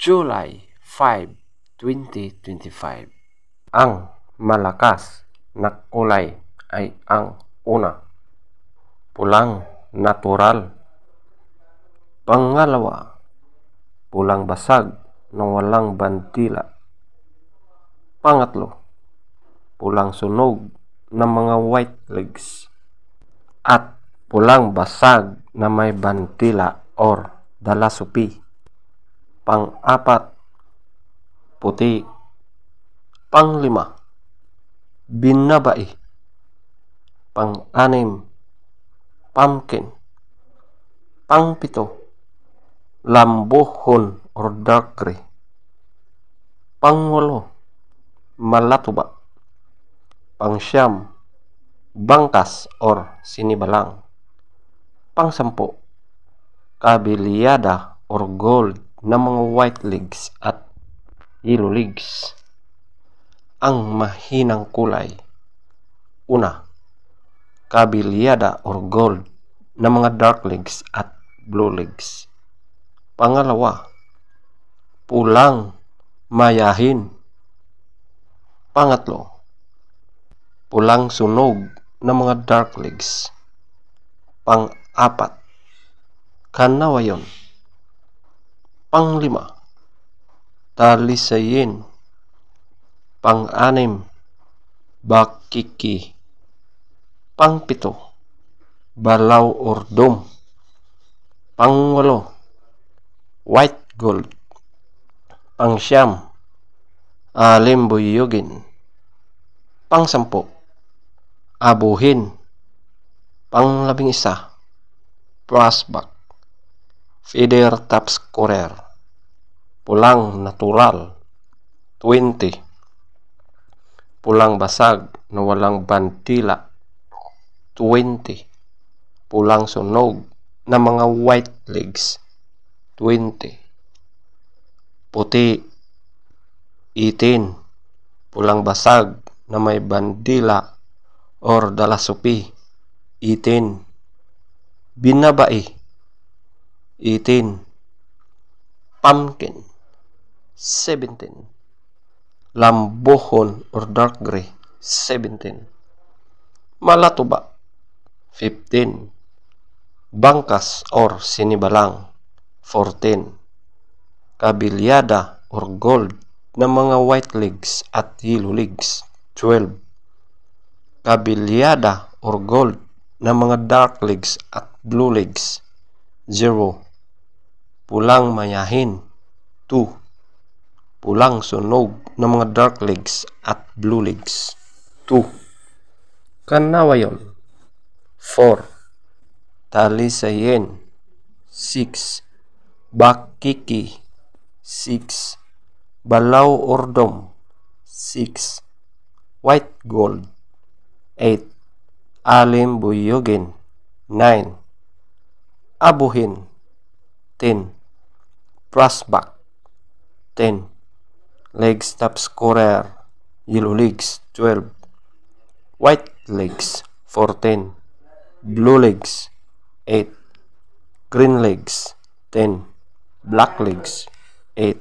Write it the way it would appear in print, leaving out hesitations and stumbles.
July 5, 2025. Ang malakas na kulay ay ang una, pulang natural. Pangalawa, pulang basag na walang bandila. Pangatlo, pulang sunog na mga white legs. At pulang basag na may bandila or dalasupi. Pang-apat, puti. Pang-lima, binabai. Pang-anim, pumpkin. Pang-pito, lambuhon or dark gray. Pang-walo, malatuba. Pang-siyam, bangkas or sinibalang. Pang-sampu, kabilyada or gold na mga white legs at yellow legs. Ang mahinang kulay: una, kabilyada or gold na mga dark legs at blue legs. Pangalawa, pulang mayahin. Pangatlo, pulang sunog na mga dark legs. Pang-apat, kanawayon. Pang-lima, talisayin. Pang-anim, bakiki. Pang-pito, balaw or dome. Pang-walo, white gold. Pang-siyam, alimbuyugin. Pang-sampu, abuhin. Pang-labing-isa, prospect. Feather top scorer, pulang natural. 20, pulang basag na walang bandila. 20, pulang sunog na mga white legs. 20, puti. 18, pulang basag na may bandila or dalasupi. 18, binabai. 18, pumpkin. 17, lambuhon or dark gray. 17, malatuba. 15, bangkas or sinibalang. 14, kabilyada or gold na mga white legs at yellow legs. 12, kabilyada or gold na mga dark legs at blue legs. 0, pulang mayahin. 2, pulang sunog na mga dark legs at blue legs. 2, kanawayon. 4, talisayin. 6, bakiki. 6, balaw or dome. 6, white gold. 8, alimbuyugin. 9, abuhin. 10, prospect. 10, legs top scorer, yellow legs. 12, white legs. 14, blue legs. 8, green legs. 10, black legs. 8,